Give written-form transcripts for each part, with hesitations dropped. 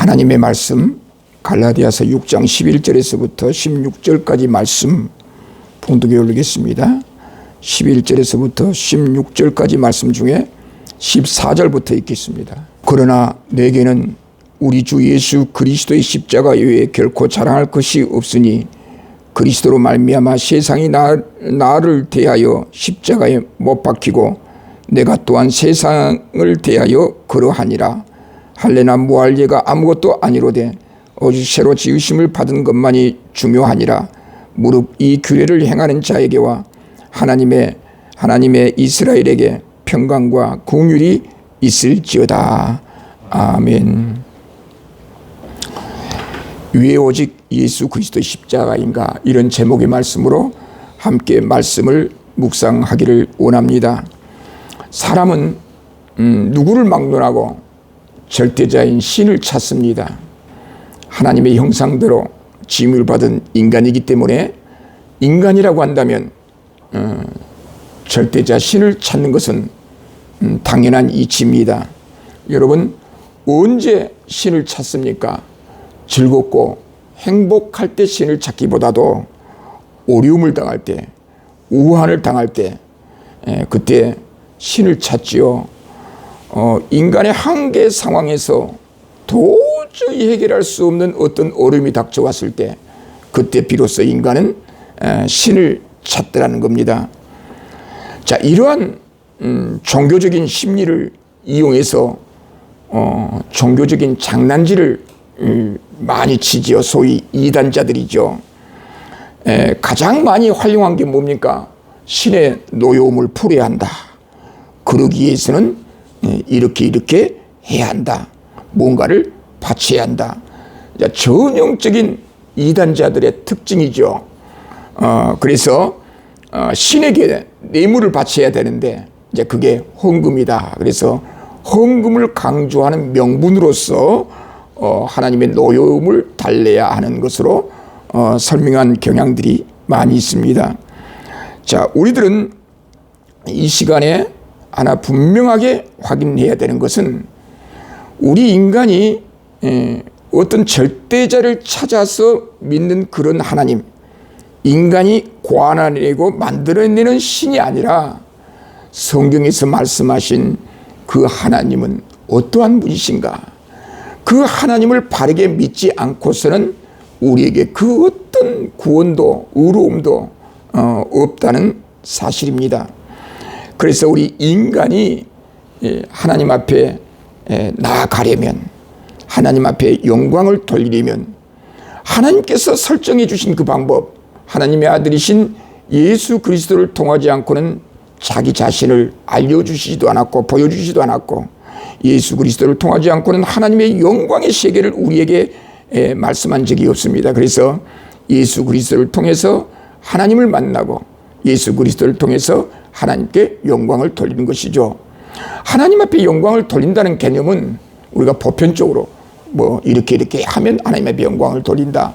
하나님의 말씀 갈라디아서 6장 11절에서부터 16절까지 말씀 봉독해 올리겠습니다. 11절에서부터 16절까지 말씀 중에 14절부터 읽겠습니다. 그러나 내게는 우리 주 예수 그리스도의 십자가 외에 결코 자랑할 것이 없으니 그리스도로 말미암아 세상이 나를 대하여 십자가에 못 박히고 내가 또한 세상을 대하여 그러하니라. 할례나 무할례가 아무것도 아니로되 오직 새로 지으심을 받은 것만이 중요하니라. 무릇 이 규례를 행하는 자에게와 하나님의 이스라엘에게 평강과 긍휼이 있을지어다. 아멘. 왜 오직 예수 그리스도의 십자가인가? 이런 제목의 말씀으로 함께 말씀을 묵상하기를 원합니다. 사람은 누구를 막론하고 절대자인 신을 찾습니다. 하나님의 형상대로 지음을 받은 인간이기 때문에 인간이라고 한다면 절대자 신을 찾는 것은 당연한 이치입니다. 여러분, 언제 신을 찾습니까? 즐겁고 행복할 때 신을 찾기보다도 어려움을 당할 때, 우환을 당할 때 그때 신을 찾지요. 인간의 한계 상황에서 도저히 해결할 수 없는 어떤 어려움이 닥쳐왔을 때 그때 비로소 인간은 신을 찾더라는 겁니다. 자, 이러한 종교적인 심리를 이용해서 종교적인 장난질을 많이 치지요. 소위 이단자들이죠. 가장 많이 활용한 게 뭡니까? 신의 노여움을 풀어야 한다. 그러기 위해서는 이렇게 해야 한다. 뭔가를 바쳐야 한다. 전형적인 이단자들의 특징이죠. 그래서 신에게 뇌물을 바쳐야 되는데 이제 그게 헌금이다. 그래서 헌금을 강조하는 명분으로서 하나님의 노여움을 달래야 하는 것으로 설명한 경향들이 많이 있습니다. 자, 우리들은 이 시간에 하나 분명하게 확인해야 되는 것은 우리 인간이 어떤 절대자를 찾아서 믿는 그런 하나님, 인간이 고안해내고 만들어내는 신이 아니라 성경에서 말씀하신 그 하나님은 어떠한 분이신가? 그 하나님을 바르게 믿지 않고서는 우리에게 그 어떤 구원도 의로움도 없다는 사실입니다. 그래서 우리 인간이 하나님 앞에 나아가려면, 하나님 앞에 영광을 돌리려면 하나님께서 설정해 주신 그 방법, 하나님의 아들이신 예수 그리스도를 통하지 않고는 자기 자신을 알려주시지도 않았고 보여주시지도 않았고, 예수 그리스도를 통하지 않고는 하나님의 영광의 세계를 우리에게 말씀한 적이 없습니다. 그래서 예수 그리스도를 통해서 하나님을 만나고 예수 그리스도를 통해서 하나님께 영광을 돌리는 것이죠. 하나님 앞에 영광을 돌린다는 개념은 우리가 보편적으로 뭐 이렇게 하면 하나님 앞에 영광을 돌린다.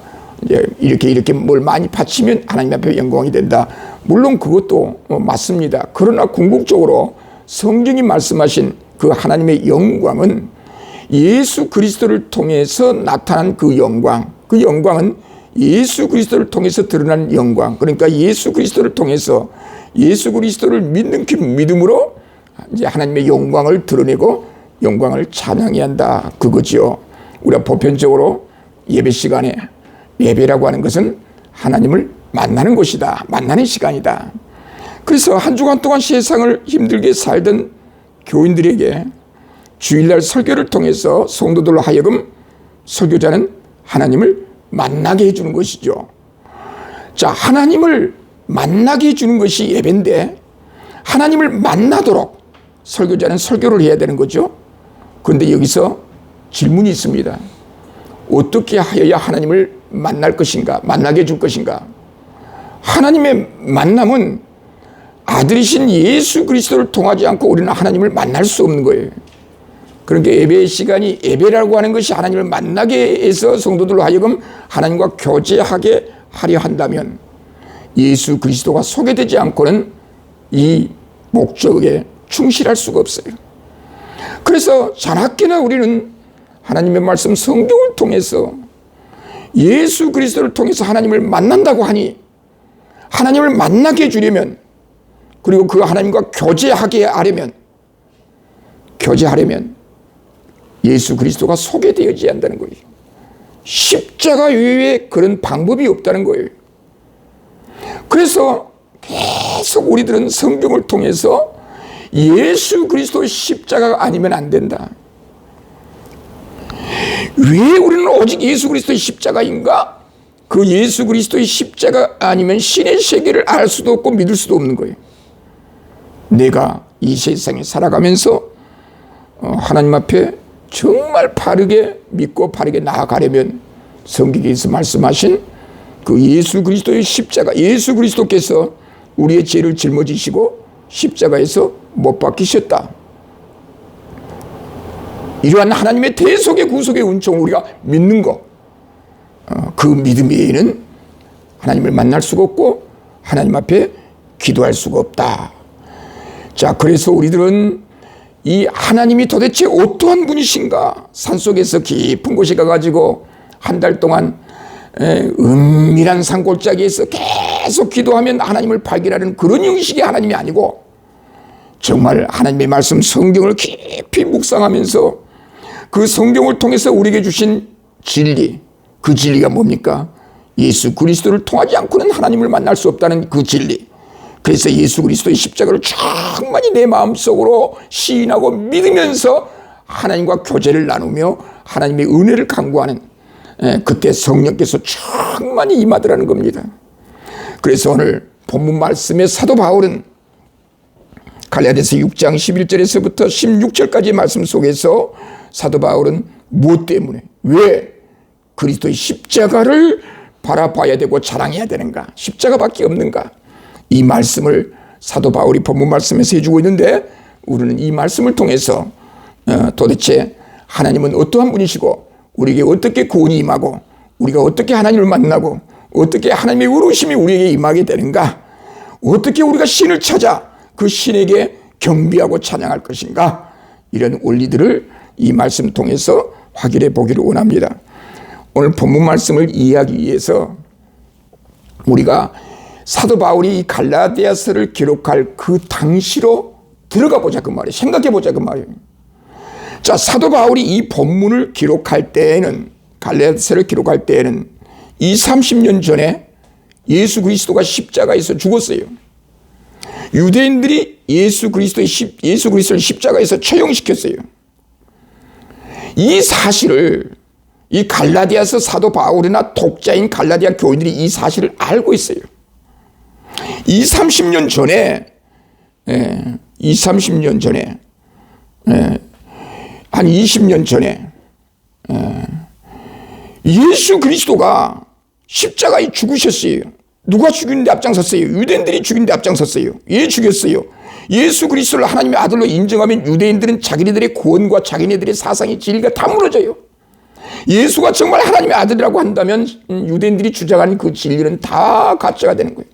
이렇게 뭘 많이 바치면 하나님 앞에 영광이 된다. 물론 그것도 맞습니다. 그러나 궁극적으로 성경이 말씀하신 그 하나님의 영광은 예수 그리스도를 통해서 나타난 그 영광은 예수 그리스도를 통해서 드러난 영광. 그러니까 예수 그리스도를 통해서 예수 그리스도를 믿는 그 믿음으로 이제 하나님의 영광을 드러내고 영광을 찬양해야 한다. 그거지요. 우리가 보편적으로 예배 시간에, 예배라고 하는 것은 하나님을 만나는 곳이다. 만나는 시간이다. 그래서 한 주간 동안 세상을 힘들게 살던 교인들에게 주일날 설교를 통해서 성도들로 하여금 설교자는 하나님을 만나게 해주는 것이죠. 자, 하나님을 만나게 해주는 것이 예배인데 하나님을 만나도록 설교자는 설교를 해야 되는 거죠. 그런데 여기서 질문이 있습니다. 어떻게 하여야 하나님을 만날 것인가? 만나게 해줄 것인가? 하나님의 만남은 아들이신 예수 그리스도를 통하지 않고 우리는 하나님을 만날 수 없는 거예요. 그러니까 예배의 시간이, 예배라고 하는 것이 하나님을 만나게 해서 성도들로 하여금 하나님과 교제하게 하려 한다면 예수 그리스도가 소개되지 않고는 이 목적에 충실할 수가 없어요. 그래서 자나깨나 우리는 하나님의 말씀 성경을 통해서 예수 그리스도를 통해서 하나님을 만난다고 하니 하나님을 만나게 해주려면 그리고 그 하나님과 교제하려면 예수 그리스도가 소개되어져야 한다는 거예요. 십자가 외에 그런 방법이 없다는 거예요. 그래서 계속 우리들은 성경을 통해서 예수 그리스도의 십자가가 아니면 안 된다. 왜 우리는 오직 예수 그리스도의 십자가인가? 그 예수 그리스도의 십자가 아니면 신의 세계를 알 수도 없고 믿을 수도 없는 거예요. 내가 이 세상에 살아가면서 하나님 앞에 정말 바르게 믿고 바르게 나아가려면 성경에서 말씀하신 그 예수 그리스도의 십자가, 예수 그리스도께서 우리의 죄를 짊어지시고 십자가에서 못 박히셨다. 이러한 하나님의 대속의 구속의 은총을 우리가 믿는 것, 그 믿음 외에는 하나님을 만날 수가 없고 하나님 앞에 기도할 수가 없다. 자, 그래서 우리들은 이 하나님이 도대체 어떠한 분이신가? 산속에서 깊은 곳에 가가지고 한 달 동안 은밀한 산골짜기에서 계속 기도하면 하나님을 발견하는 그런 형식의 하나님이 아니고 정말 하나님의 말씀 성경을 깊이 묵상하면서 그 성경을 통해서 우리에게 주신 진리, 그 진리가 뭡니까? 예수 그리스도를 통하지 않고는 하나님을 만날 수 없다는 그 진리. 그래서 예수 그리스도의 십자가를 충만히 내 마음속으로 시인하고 믿으면서 하나님과 교제를 나누며 하나님의 은혜를 간구하는 그때 성령께서 충만히 임하더라는 겁니다. 그래서 오늘 본문 말씀의 사도 바울은 갈라디아서 6장 11절에서부터 16절까지의 말씀 속에서 사도 바울은 무엇 때문에 왜 그리스도의 십자가를 바라봐야 되고 자랑해야 되는가? 십자가밖에 없는가? 이 말씀을 사도 바울이 본문 말씀에서 해주고 있는데 우리는 이 말씀을 통해서 도대체 하나님은 어떠한 분이시고 우리에게 어떻게 구원이 임하고 우리가 어떻게 하나님을 만나고 어떻게 하나님의 의로우심이 우리에게 임하게 되는가? 어떻게 우리가 신을 찾아 그 신에게 경배하고 찬양할 것인가? 이런 원리들을 이 말씀 통해서 확인해 보기를 원합니다. 오늘 본문 말씀을 이해하기 위해서 우리가 사도 바울이 이 갈라디아서를 기록할 그 당시로 들어가 보자 그 말이에요. 생각해 보자 그 말이에요. 자, 사도 바울이 이 본문을 기록할 때에는 갈라디아서를 기록할 때에는 30년 전에 예수 그리스도가 십자가에서 죽었어요. 유대인들이 예수 그리스도를 십자가에서 처형시켰어요. 이 사실을 이 갈라디아서 사도 바울이나 독자인 갈라디아 교인들이 이 사실을 알고 있어요. 30년 전에 한 20년 전에 예수 그리스도가 십자가에 죽으셨어요. 누가 죽이는데 앞장섰어요? 유대인들이 죽이는데 앞장섰어요. 왜 죽였어요? 예수 그리스도를 하나님의 아들로 인정하면 유대인들은 자기네들의 구원과 자기네들의 사상의 진리가 다 무너져요. 예수가 정말 하나님의 아들이라고 한다면 유대인들이 주장하는 그 진리는 다 가짜가 되는 거예요.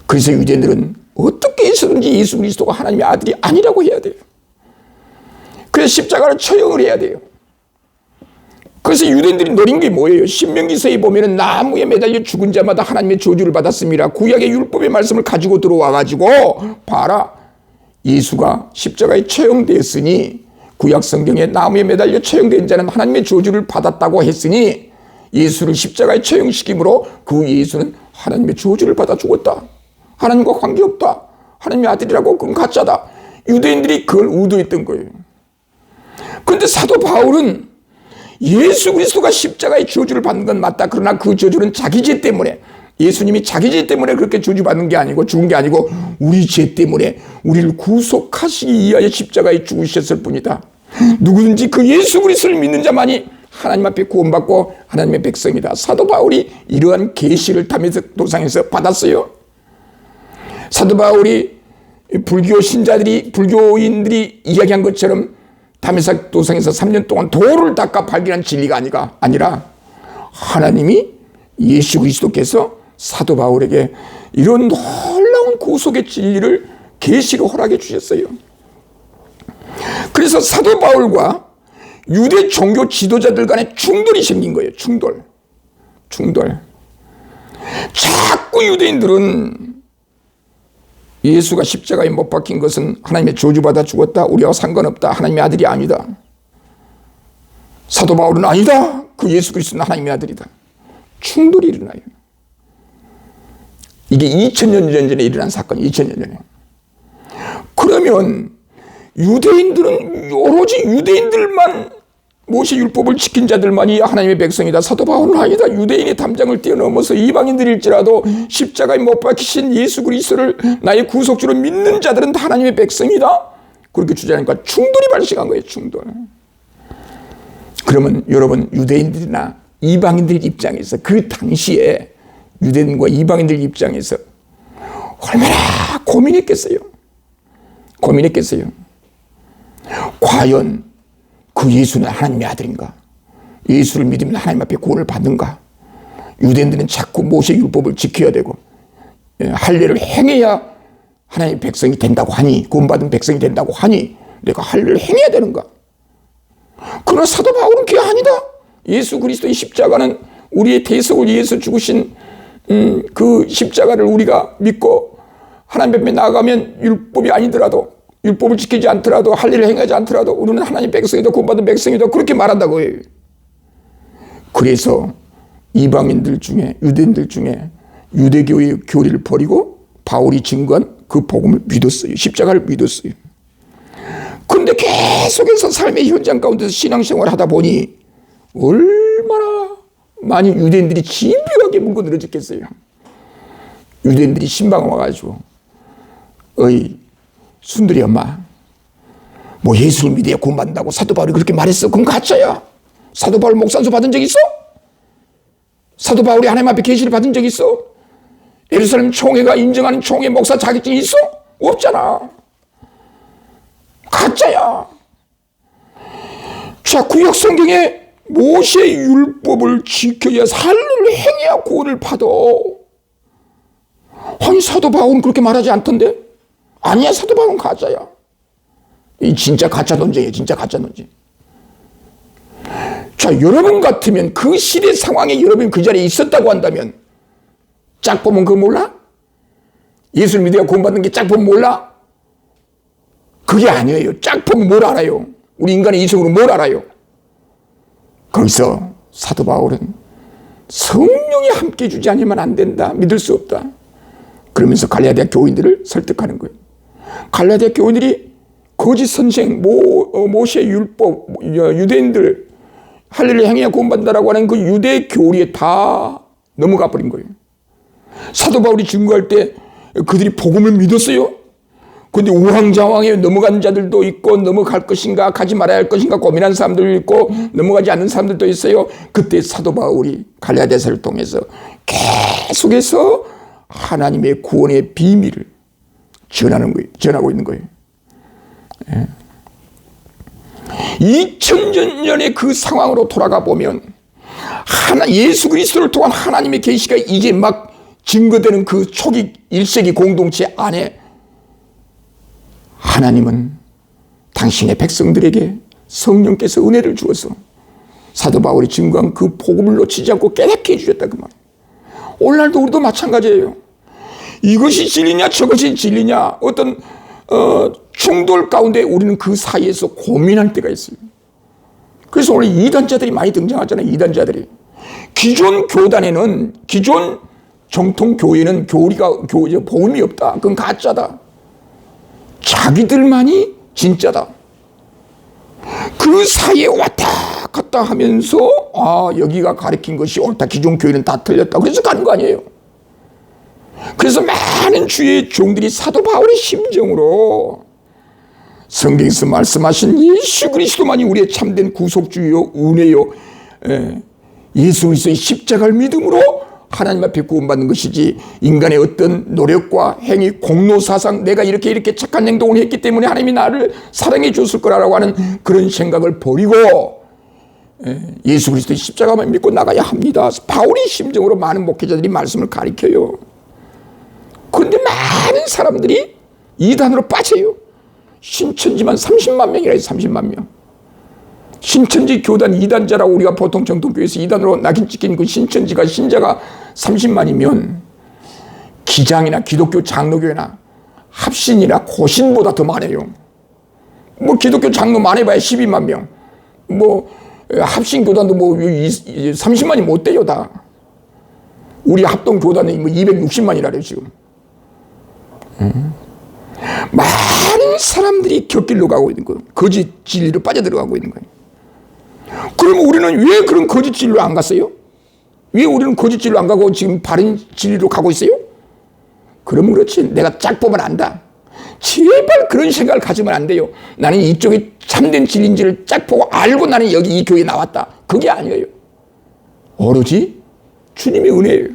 그래서 유대인들은 어떻게 해서든지 예수 그리스도가 하나님의 아들이 아니라고 해야 돼요. 그래서 십자가를 처형을 해야 돼요. 그래서 유대인들이 노린 게 뭐예요? 신명기서에 보면은 나무에 매달려 죽은 자마다 하나님의 저주를 받았습니다. 구약의 율법의 말씀을 가지고 들어와가지고 봐라. 예수가 십자가에 처형되었으니 구약 성경에 나무에 매달려 처형된 자는 하나님의 저주를 받았다고 했으니 예수를 십자가에 처형시킴으로 그 예수는 하나님의 저주를 받아 죽었다. 하나님과 관계없다. 하나님의 아들이라고 그건 가짜다. 유대인들이 그걸 의도했던 거예요. 그런데 사도 바울은 예수 그리스도가 십자가의 저주를 받는 건 맞다. 그러나 그 저주는 자기 죄 때문에 예수님이 자기 죄 때문에 그렇게 저주받는 게 아니고 죽은 게 아니고 우리 죄 때문에 우리를 구속하시기 위하여 십자가에 죽으셨을 뿐이다. 누구든지 그 예수 그리스도를 믿는 자만이 하나님 앞에 구원받고 하나님의 백성이다. 사도 바울이 이러한 계시를 다메섹 도상에서 받았어요. 사도 바울이 불교인들이 이야기한 것처럼 다메섹 도상에서 3년 동안 돌을 닦아 발견한 진리가 아니라 하나님이 예수 그리스도께서 사도 바울에게 이런 놀라운 구속의 진리를 계시로 허락해 주셨어요. 그래서 사도 바울과 유대 종교 지도자들 간에 충돌이 생긴 거예요. 충돌. 자꾸 유대인들은 예수가 십자가에 못 박힌 것은 하나님의 저주받아 죽었다, 우리와 상관없다, 하나님의 아들이 아니다. 사도 바울은 아니다, 그 예수 그리스도는 하나님의 아들이다. 충돌이 일어나요. 이게 2000년 전에 일어난 사건, 2000년 전에. 그러면 유대인들은 오로지 유대인들만, 모세 율법을 지킨 자들만이 하나님의 백성이다. 사도 바울은 아니다. 유대인의 담장을 뛰어넘어서 이방인들일지라도 십자가에 못 박히신 예수 그리스도를 나의 구속주로 믿는 자들은 다 하나님의 백성이다. 그렇게 주장하니까 충돌이 발생한 거예요. 충돌. 그러면 여러분, 유대인들이나 이방인들 입장에서, 그 당시에 유대인과 이방인들 입장에서 얼마나 고민했겠어요. 과연 그 예수는 하나님의 아들인가? 예수를 믿으면 하나님 앞에 구원을 받는가? 유대인들은 자꾸 모세 율법을 지켜야 되고 할례를 행해야 하나님의 백성이 된다고 하니, 구원받은 백성이 된다고 하니 내가 할례를 행해야 되는가? 그러나 사도 바울은 그게 아니다. 예수 그리스도의 십자가는 우리의 대속을 위해서 죽으신 그 십자가를 우리가 믿고 하나님 앞에 나아가면 율법이 아니더라도, 율법을 지키지 않더라도, 할례를 행하지 않더라도 우리는 하나님 백성이다, 구원받은 백성이다, 그렇게 말한다고 해요. 그래서 이방인들 중에, 유대인들 중에 유대교의 교리를 버리고 바울이 증거한 그 복음을 믿었어요. 십자가를 믿었어요. 그런데 계속해서 삶의 현장 가운데서 신앙생활을 하다 보니 얼마나 많이 유대인들이 집요하게 물고 늘어졌겠어요. 유대인들이 신방 와가지고, 어이 순들이 엄마, 뭐 예수를 믿어야 구원받는다고 사도 바울이 그렇게 말했어. 그건 가짜야. 사도 바울 목산소 받은 적 있어? 사도 바울이 하나님 앞에 계시를 받은 적 있어? 예루살렘 총회가 인정하는 총회 목사 자격증이 있어? 없잖아. 가짜야. 자, 구약 성경에 모세 율법을 지켜야, 할례를 행해야 구원을 받아. 아니, 사도 바울은 그렇게 말하지 않던데? 아니야, 사도 바울은 가짜야. 이 진짜 가짜 논쟁이에요. 진짜 가짜 논쟁. 자, 여러분 같으면 그 시대 상황에 여러분이 그 자리에 있었다고 한다면 짝 보면 그거 몰라? 예수를 믿어야 구원받는 게 짝 보면 몰라? 그게 아니에요. 짝 보면 뭘 알아요? 우리 인간의 이성으로 뭘 알아요? 거기서 사도 바울은 성령이 함께 주지 않으면 안 된다. 믿을 수 없다. 그러면서 갈라디아 교인들을 설득하는 거예요. 갈라디아 교인들이 거짓 선생, 모세 율법, 유대인들 할례를 행해야 구원받는다라고 하는 그 유대 교리에 다 넘어가 버린 거예요. 사도 바울이 증거할 때 그들이 복음을 믿었어요. 그런데 우왕좌왕에 넘어간 자들도 있고, 넘어갈 것인가 가지 말아야 할 것인가 고민한 사람들도 있고, 넘어가지 않는 사람들도 있어요. 그때 사도 바울이 갈라디아서를 통해서 계속해서 하나님의 구원의 비밀을 전하고 있는 거예요. 2000년의 그 상황으로 돌아가 보면 예수 그리스도를 통한 하나님의 계시가 이제 막 증거되는 그 초기 1세기 공동체 안에 하나님은 당신의 백성들에게 성령께서 은혜를 주어서 사도 바울이 증거한 그 복음을 놓치지 않고 깨닫게 해주셨다, 그 말이에요. 오늘날도 우리도 마찬가지예요. 이것이 진리냐 저것이 진리냐 어떤 충돌 가운데 우리는 그 사이에서 고민할 때가 있어요. 그래서 오늘 이단자들이 많이 등장하잖아요. 이단자들이. 기존 교단에는, 기존 정통 교회는 복음이 없다. 그건 가짜다. 자기들만이 진짜다. 그 사이에 왔다 갔다 하면서 여기가 가르친 것이 옳다. 기존 교회는 다 틀렸다. 그래서 가는 거 아니에요. 그래서 많은 주의 종들이 사도 바울의 심정으로 성경에서 말씀하신 예수 그리스도만이 우리의 참된 구속주요 은혜요, 예수 그리스도의 십자가를 믿음으로 하나님 앞에 구원받는 것이지, 인간의 어떤 노력과 행위, 공로사상, 내가 이렇게 착한 행동을 했기 때문에 하나님이 나를 사랑해 줬을 거라고 하는 그런 생각을 버리고 예수 그리스도의 십자가만 믿고 나가야 합니다. 바울의 심정으로 많은 목회자들이 말씀을 가리켜요. 그런데 많은 사람들이 이단으로 빠져요. 신천지만 30만 명이라 해요. 30만 명. 신천지 교단 이단자라고 우리가 보통 정통교회에서 이단으로 낙인 찍힌 그 신천지가 신자가 30만이면 기장이나 기독교 장로교회나 합신이나 고신보다 더 많아요. 뭐 기독교 장로 많아봐야 12만 명, 뭐 합신 교단도 뭐 30만이 못 돼요 다. 우리 합동 교단은 뭐 260만이라래요 지금. 많은 사람들이 곁길로 가고 있는 거예요. 거짓 진리로 빠져들어가고 있는 거예요. 그러면 우리는 왜 그런 거짓 진리로 안 갔어요? 왜 우리는 거짓 진리로 안 가고 지금 바른 진리로 가고 있어요? 그러면 그렇지. 내가 짝 보면 안다. 제발 그런 생각을 가지면 안 돼요. 나는 이쪽이 참된 진리인지를 짝 보고 알고 나는 여기 이 교회에 나왔다. 그게 아니에요. 오로지 주님의 은혜예요.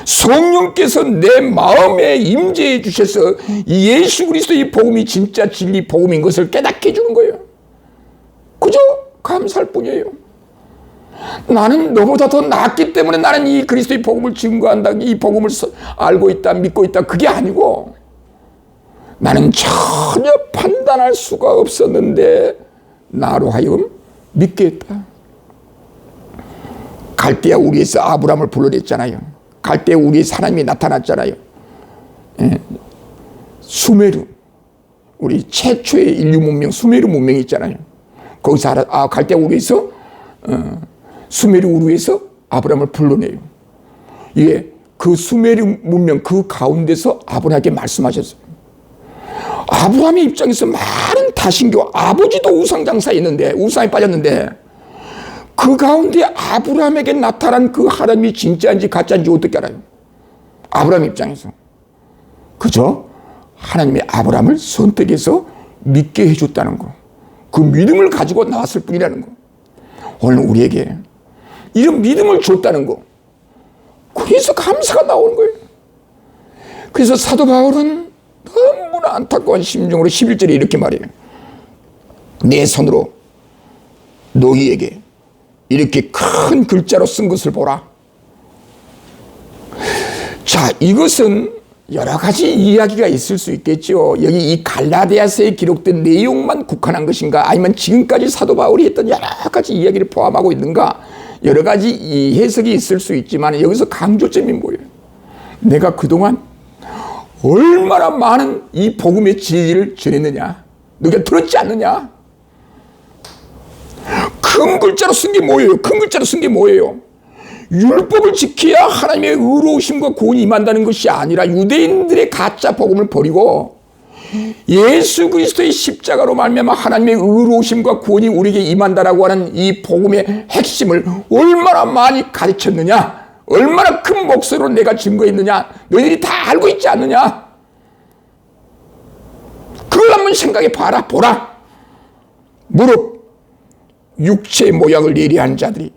성령께서 내 마음에 임재해 주셔서 예수 그리스도의 복음이 진짜 진리 복음인 것을 깨닫게 해주는 거예요. 그저 감사할 뿐이에요. 나는 너보다 더 낫기 때문에 나는 이 그리스도의 복음을 증거한다, 이 복음을 알고 있다, 믿고 있다, 그게 아니고 나는 전혀 판단할 수가 없었는데 나로 하여금 믿게 했다. 갈대아 우리에서 아브라함을 불러냈잖아요. 갈대아 우리에서 하나님이 나타났잖아요. 예. 수메르, 우리 최초의 인류 문명 수메르 문명이 있잖아요. 거기서 갈대아 우리에서 수메르 우르에서 아브라함을 불러내요. 예, 그 수메르 문명 그 가운데서 아브라함에게 말씀하셨어요. 아브라함의 입장에서 많은 다신교, 아버지도 우상장사였는데 우상에 빠졌는데 그 가운데 아브라함에게 나타난 그 하나님이 진짜인지 가짜인지 어떻게 알아요? 아브라함 입장에서 그저 하나님의 아브라함을 선택해서 믿게 해줬다는 거, 그 믿음을 가지고 나왔을 뿐이라는 거. 오늘 우리에게 이런 믿음을 줬다는 거, 그래서 감사가 나오는 거예요. 그래서 사도 바울은 너무나 안타까운 심정으로 11절에 이렇게 말해요. 내 손으로 너희에게 이렇게 큰 글자로 쓴 것을 보라. 자, 이것은 여러 가지 이야기가 있을 수 있겠죠. 여기 이 갈라디아서에 기록된 내용만 국한한 것인가, 아니면 지금까지 사도 바울이 했던 여러 가지 이야기를 포함하고 있는가, 여러 가지 이 해석이 있을 수 있지만 여기서 강조점이 뭐예요? 내가 그동안 얼마나 많은 이 복음의 진리를 전했느냐, 너가 들었지 않느냐. 큰 글자로 쓴 게 뭐예요? 큰 글자로 쓴 게 뭐예요? 율법을 지켜야 하나님의 의로우심과 구원이 임한다는 것이 아니라 유대인들의 가짜 복음을 버리고 예수 그리스도의 십자가로 말미암아 하나님의 의로우심과 구원이 우리에게 임한다라고 하는 이 복음의 핵심을 얼마나 많이 가르쳤느냐, 얼마나 큰 목소리로 내가 증거했느냐, 너희들이 다 알고 있지 않느냐. 그걸 한번 생각해 봐라. 보라. 무릇 육체의 모양을 예리하는 자들이,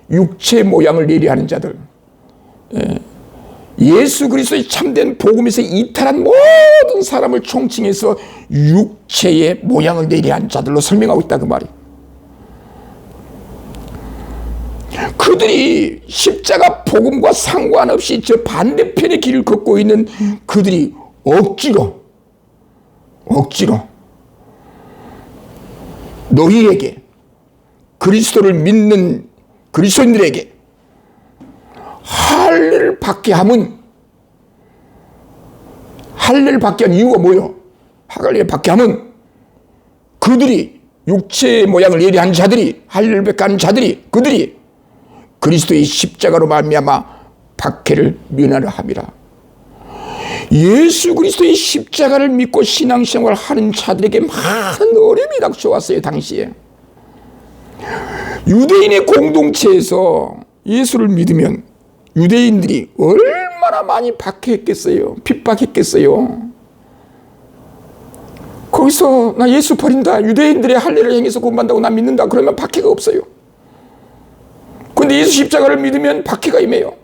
육체의 모양을 예리하는 자들, 예수 그리스도의 참된 복음에서 이탈한 모든 사람을 총칭해서 육체의 모양을 예리한 자들로 설명하고 있다 그 말이에요. 그들이 십자가 복음과 상관없이 저 반대편의 길을 걷고 있는 그들이 억지로 너희에게, 그리스도를 믿는 그리스도인들에게 할례를 받게 함은, 할례를 받게 한 이유가 뭐예요? 할례를 받게 함은 그들이, 육체의 모양을 예리한 자들이, 할례를 받게 하는 자들이, 그들이 그리스도의 십자가로 말미암아 박해를 면하려 함이라. 예수 그리스도의 십자가를 믿고 신앙생활을 하는 자들에게 많은 어려움이 닥쳐왔어요. 당시에 유대인의 공동체에서 예수를 믿으면 유대인들이 얼마나 많이 박해했겠어요. 핍박했겠어요. 거기서 나 예수 버린다, 유대인들의 할례를 행해서 구원받는다고 나 믿는다, 그러면 박해가 없어요. 그런데 예수 십자가를 믿으면 박해가 임해요.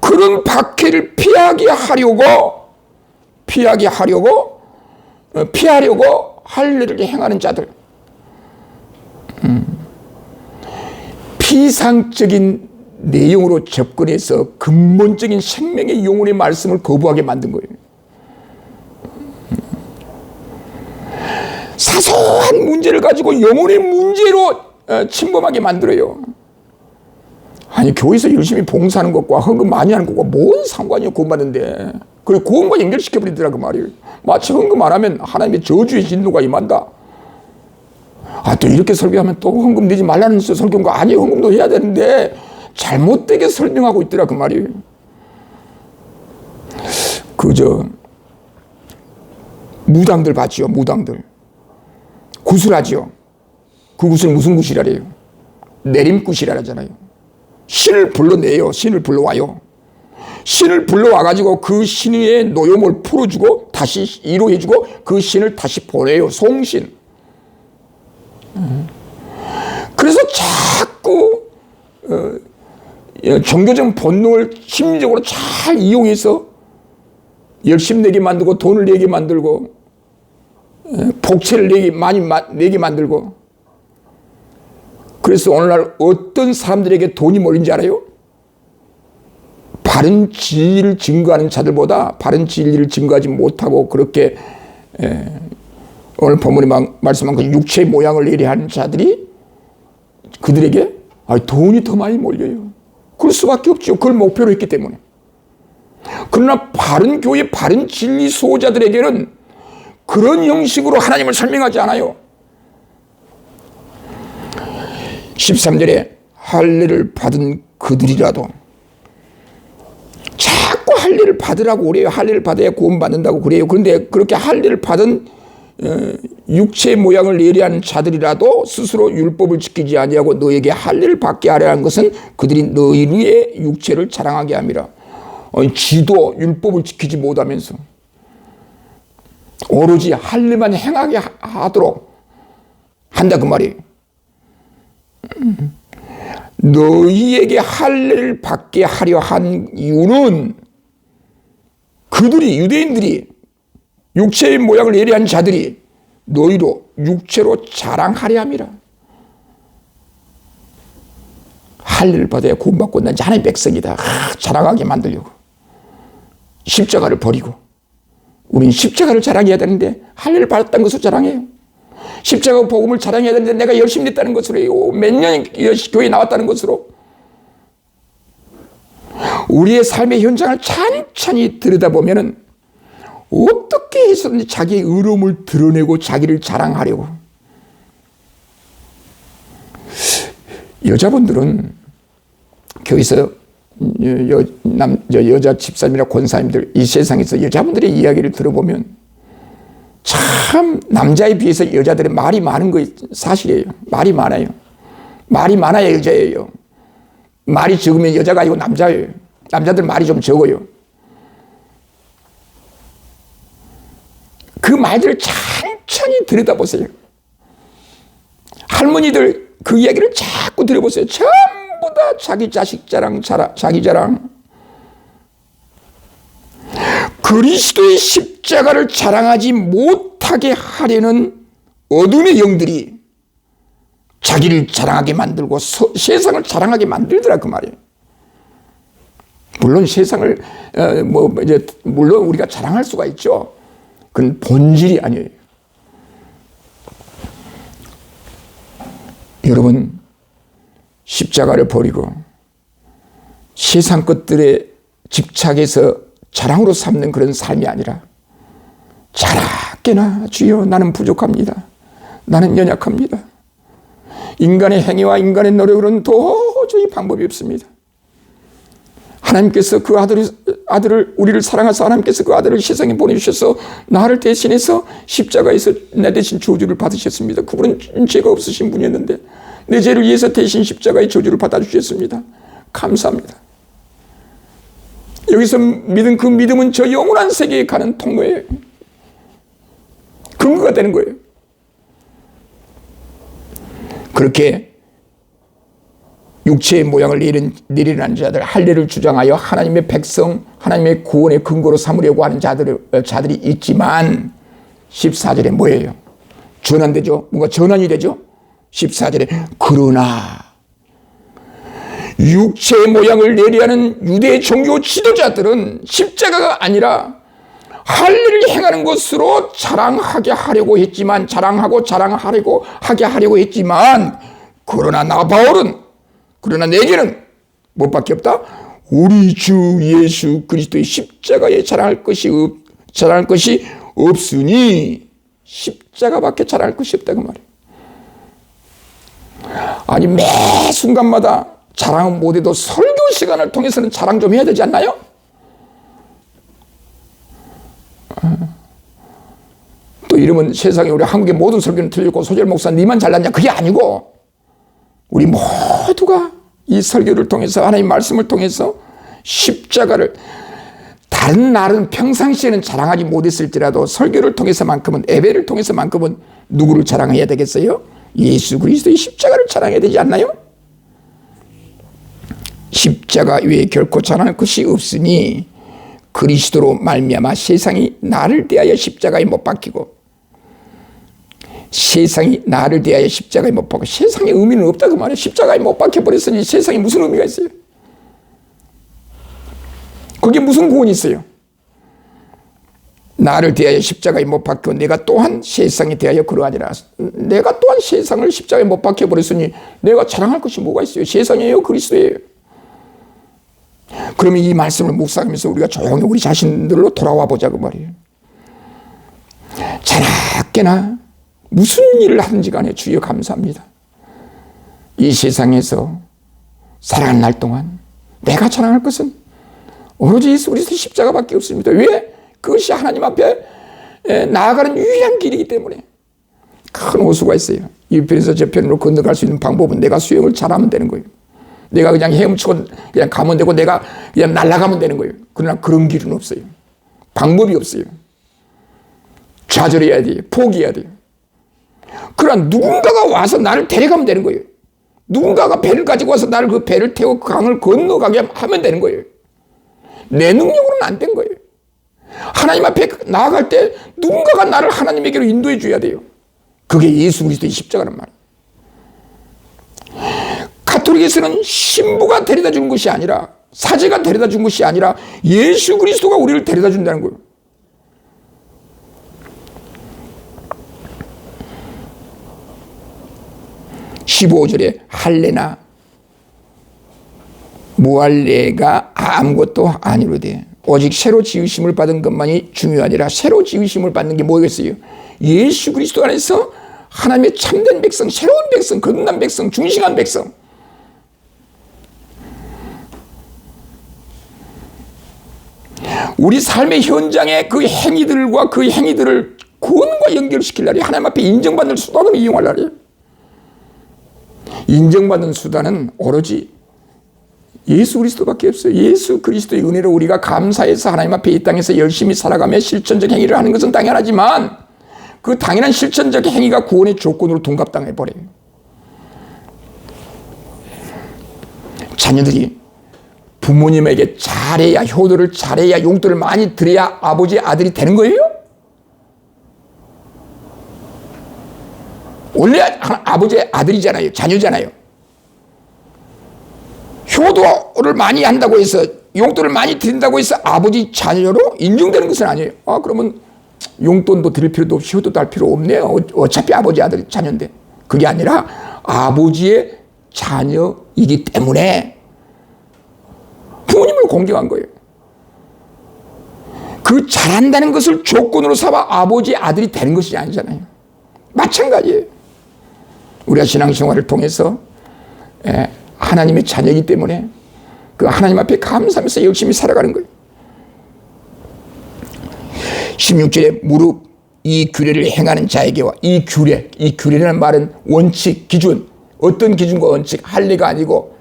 그런 박해를 피하게 하려고 할례를 행하는 자들, 피상적인 내용으로 접근해서 근본적인 생명의 영혼의 말씀을 거부하게 만든 거예요. 사소한 문제를 가지고 영혼의 문제로 침범하게 만들어요. 아니, 교회에서 열심히 봉사하는 것과 헌금 많이 하는 것과 뭔 상관이요, 구원받는데. 그리고 구원과 연결시켜버리더라고 말이에요. 마치 헌금 안 하면 하나님의 저주의 진노가 임한다. 아, 또 이렇게 설교하면 또 헌금 내지 말라는 설교인가? 아니, 헌금도 해야 되는데 잘못되게 설명하고 있더라 그 말이에요. 무당들 봤지요, 무당들. 구슬하지요. 그 구슬 무슨 구슬이래요? 내림구슬이라잖아요. 신을 불러내요. 신을 불러와요. 신을 불러와가지고 그 신의 노여움을 풀어주고 다시 이루어주고 그 신을 다시 보내요. 송신. 그래서 자꾸 종교적 본능을 심리적으로 잘 이용해서 열심 내게 만들고 돈을 내게 만들고 복채를 많이 내게 만들고. 그래서 오늘날 어떤 사람들에게 돈이 몰린지 알아요? 바른 진리를 증거하는 자들보다 바른 진리를 증거하지 못하고 그렇게 오늘 본문에 말씀한 그 육체의 모양을 예리하는 자들이 그들에게 돈이 더 많이 몰려요. 그럴 수밖에 없죠. 그걸 목표로 했기 때문에. 그러나 바른 교회, 바른 진리 수호자들에게는 그런 형식으로 하나님을 설명하지 않아요. 13절에 할례를 받은 그들이라도, 자꾸 할례를 받으라고 그래요. 할례를 받아야 구원받는다고 그래요. 그런데 그렇게 할례를 받은 육체의 모양을 예리한 자들이라도 스스로 율법을 지키지 아니하고 너에게 할례를 받게 하려는 것은 그들이 너희의 육체를 자랑하게 함이라. 지도 율법을 지키지 못하면서 오로지 할례만 행하게 하도록 한다 그 말이에요. 너희에게 할례를 받게 하려 한 이유는 그들이, 유대인들이, 육체의 모양을 예리한 자들이 너희로 육체로 자랑하려 함이라. 할례를 받아야 구원받고 난 하나님의 백성이다. 자랑하게 만들려고 십자가를 버리고, 우리는 십자가를 자랑해야 되는데 할례를 받았다는 것을 자랑해요. 십자가 복음을 자랑해야 되는데 내가 열심히 했다는 것으로 해요. 몇 년 교회에 나왔다는 것으로. 우리의 삶의 현장을 찬찬히 들여다보면 어떻게 해서든지 자기의 의로움을 드러내고 자기를 자랑하려고. 여자분들은 교회에서 여자 집사님이나 권사님들, 이 세상에서 여자분들의 이야기를 들어보면 참 남자에 비해서 여자들의 말이 많은 거 사실이에요. 말이 많아요. 말이 많아야 여자예요. 말이 적으면 여자가 아니고 남자예요. 남자들 말이 좀 적어요. 그 말들을 천천히 들여다보세요. 할머니들 그 이야기를 자꾸 들어보세요. 전부 다 자기 자식 자랑, 자기 자랑. 그리스도의 십자가를 자랑하지 못하게 하려는 어둠의 영들이 자기를 자랑하게 만들고 세상을 자랑하게 만들더라 그 말이에요. 물론 세상을 물론 우리가 자랑할 수가 있죠. 그건 본질이 아니에요. 여러분, 십자가를 버리고 세상 것들에 집착해서 자랑으로 삼는 그런 삶이 아니라 자랑께나 주여 나는 부족합니다. 나는 연약합니다. 인간의 행위와 인간의 노력으로는 도저히 방법이 없습니다. 하나님께서 그 아들을 우리를 사랑하사 하나님께서 그 아들을 세상에 보내주셔서 나를 대신해서 십자가에서 내 대신 저주를 받으셨습니다. 그분은 죄가 없으신 분이었는데 내 죄를 위해서 대신 십자가의 저주를 받아주셨습니다. 감사합니다. 여기서 믿은 그 믿음은 저 영원한 세계에 가는 통로예요. 근거가 되는 거예요. 그렇게 육체의 모양을 내리는 자들, 할례를 주장하여 하나님의 백성, 하나님의 구원의 근거로 삼으려고 하는 자들이 있지만 14절에 뭐예요? 전환되죠? 뭔가 전환이 되죠? 14절에 그러나 육체의 모양을 내리하는 유대 종교 지도자들은 십자가가 아니라 할 일을 행하는 것으로 자랑하게 하려고 했지만, 자랑하게 하려고 했지만, 그러나 나 바울은, 그러나 내게는 뭐밖에 없다? 우리 주 예수 그리스도의 십자가에 자랑할 것이 없으니, 십자가밖에 자랑할 것이 없다 그 말이에요. 아니, 매 순간마다 자랑은 못해도 설교 시간을 통해서는 자랑 좀 해야 되지 않나요? 또 이러면 세상에 우리 한국의 모든 설교는 틀리고 소절 목사 니만 잘났냐? 그게 아니고 우리 모두가 이 설교를 통해서, 하나님 말씀을 통해서 십자가를, 다른 날은 평상시에는 자랑하지 못했을지라도 설교를 통해서만큼은, 예배를 통해서만큼은 누구를 자랑해야 되겠어요? 예수 그리스도의 십자가를 자랑해야 되지 않나요? 십자가 외에 결코 자랑할 것이 없으니 그리스도로 말미암아 세상이 나를 대하여 십자가에 못 박히고, 세상이 나를 대하여 십자가에 못 박히고, 세상에 의미는 없다 그 말이에요. 십자가에 못 박혀버렸으니 세상에 무슨 의미가 있어요? 거기에 무슨 구원이 있어요? 나를 대하여 십자가에 못 박혀 내가 또한 세상에 대하여 그러하니라. 내가 또한 세상을 십자가에 못 박혀버렸으니 내가 자랑할 것이 뭐가 있어요? 세상이에요? 그리스도예요? 그러면 이 말씀을 묵상하면서 우리가 조용히 우리 자신들로 돌아와 보자고 말이에요. 자나깨나 무슨 일을 하든지 간에 주여 감사합니다. 이 세상에서 살아가는 날 동안 내가 자랑할 것은 오로지 예수 그리스도 십자가밖에 없습니다. 왜? 그것이 하나님 앞에 나아가는 유일한 길이기 때문에. 큰 호수가 있어요. 이 편에서 저 편으로 건너갈 수 있는 방법은 내가 수영을 잘하면 되는 거예요. 내가 그냥 헤엄치고 그냥 가면 되고 내가 그냥 날아가면 되는 거예요. 그러나 그런 길은 없어요. 방법이 없어요. 좌절해야 돼요. 포기해야 돼요. 그러나 누군가가 와서 나를 데려가면 되는 거예요. 누군가가 배를 가지고 와서 나를 그 배를 태워 그 강을 건너가게 하면 되는 거예요. 내 능력으로는 안 된 거예요. 하나님 앞에 나아갈 때 누군가가 나를 하나님에게로 인도해 줘야 돼요. 그게 예수 그리스도의 십자가란 말이에요. 가톨릭에서는 신부가 데려다 주는 것이 아니라, 사제가 데려다 준 것이 아니라 예수 그리스도가 우리를 데려다 준다는 거예요. (15절에) 할례나 무할례가 아무것도 아니로되 오직 새로 지으심을 받은 것만이 중요하니라. 새로 지으심을 받는 게 뭐겠어요? 예수 그리스도 안에서 하나님의 참된 백성, 새로운 백성, 거듭난 백성, 중심한 백성. 우리 삶의 현장에 그 행위들과 그 행위들을 구원과 연결시키려니 하나님 앞에 인정받는 수단을 이용하려니. 인정받는 수단은 오로지 예수 그리스도밖에 없어요. 예수 그리스도의 은혜로 우리가 감사해서 하나님 앞에 이 땅에서 열심히 살아가며 실천적 행위를 하는 것은 당연하지만 그 당연한 실천적 행위가 구원의 조건으로 둔갑당해 버려요. 자녀들이 부모님에게 잘해야, 효도를 잘해야, 용돈을 많이 드려야 아버지의 아들이 되는 거예요? 원래 아버지의 아들이잖아요. 자녀잖아요. 효도를 많이 한다고 해서, 용돈을 많이 드린다고 해서 아버지 자녀로 인정되는 것은 아니에요. 아, 그러면 용돈도 드릴 필요도 없이 효도도 할 필요 없네요. 어차피 아버지 아들 자녀인데. 그게 아니라 아버지의 자녀이기 때문에 부모님을 공경한 거예요. 그 잘한다는 것을 조건으로 삼아 아버지의 아들이 되는 것이 아니잖아요. 마찬가지예요. 우리가 신앙생활을 통해서 하나님의 자녀이기 때문에 그 하나님 앞에 감사하면서 열심히 살아가는 거예요. 16절에 무릇 이 규례를 행하는 자에게와, 이 규례라는 말은 원칙, 기준, 어떤 기준과 원칙, 할례가 아니고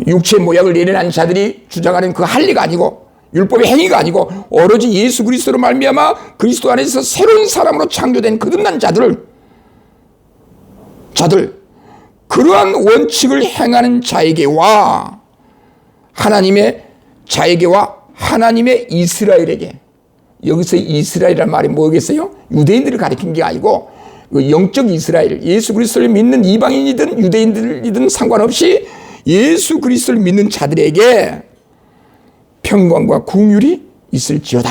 육체의 모양을 내려는 자들이 주장하는 그 할례가 아니고 율법의 행위가 아니고 오로지 예수 그리스도로 말미암아 그리스도 안에서 새로운 사람으로 창조된 거듭난 자들, 그러한 원칙을 행하는 자에게와 하나님의 자에게와 하나님의 이스라엘에게. 여기서 이스라엘이라는 말이 뭐겠어요? 유대인들을 가리킨 게 아니고 영적 이스라엘, 예수 그리스도를 믿는 이방인이든 유대인들이든 상관없이 예수 그리스도를 믿는 자들에게 평강과 긍휼이 있을지어다.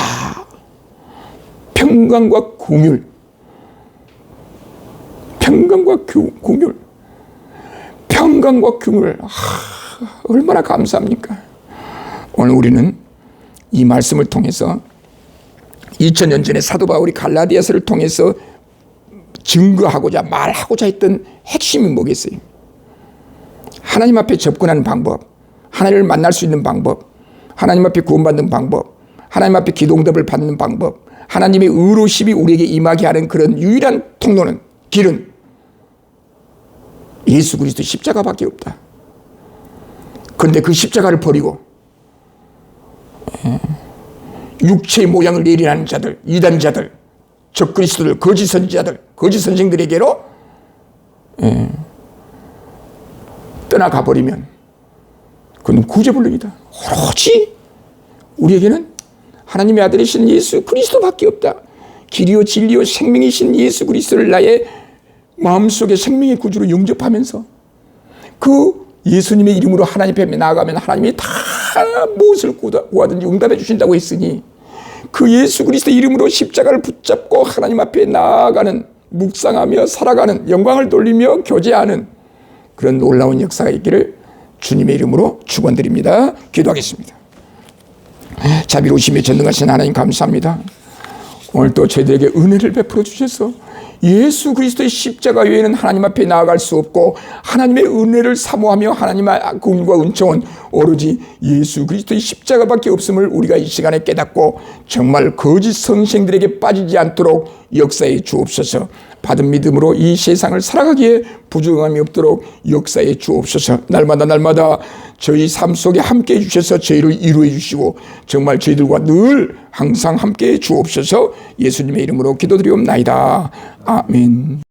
평강과 긍휼, 평강과 긍휼, 평강과 긍휼. 얼마나 감사합니까? 오늘 우리는 이 말씀을 통해서 2000년 전에 사도 바울이 갈라디아서를 통해서 증거하고자 말하고자 했던 핵심이 뭐겠어요? 하나님 앞에 접근하는 방법, 하나님을 만날 수 있는 방법, 하나님 앞에 구원받는 방법, 하나님 앞에 기도응답을 받는 방법, 하나님의 의로심이 우리에게 임하게 하는 그런 유일한 통로는, 길은 예수 그리스도 십자가밖에 없다. 그런데 그 십자가를 버리고 육체의 모양을 내리는 자들, 이단자들, 적그리스도들, 거짓 선지자들, 거짓 선생들에게로 떠나가 버리면 그건 구제불능이다. 오로지 우리에게는 하나님의 아들이신 예수 그리스도밖에 없다. 길이요 진리요 생명이신 예수 그리스도를 나의 마음속에 생명의 구주로 영접하면서 그 예수님의 이름으로 하나님 앞에 나아가면 하나님이 다 무엇을 구하든지 응답해 주신다고 했으니 그 예수 그리스도 이름으로 십자가를 붙잡고 하나님 앞에 나아가는, 묵상하며 살아가는, 영광을 돌리며 교제하는 그런 놀라운 역사가 있기를 주님의 이름으로 축원드립니다. 기도하겠습니다. 자비로우시며 전능하신 하나님 감사합니다. 오늘 또 저희들에게 은혜를 베풀어 주셔서 예수 그리스도의 십자가 외에는 하나님 앞에 나아갈 수 없고 하나님의 은혜를 사모하며 하나님의 긍휼과 은총은 오로지 예수 그리스도의 십자가밖에 없음을 우리가 이 시간에 깨닫고 정말 거짓 선생들에게 빠지지 않도록 역사해 주옵소서. 받은 믿음으로 이 세상을 살아가기에 부정함이 없도록 역사해 주옵소서. 날마다 저희 삶 속에 함께해 주셔서 저희를 이루어 주시고 정말 저희들과 늘 항상 함께해 주옵소서. 예수님의 이름으로 기도드리옵나이다. 아멘.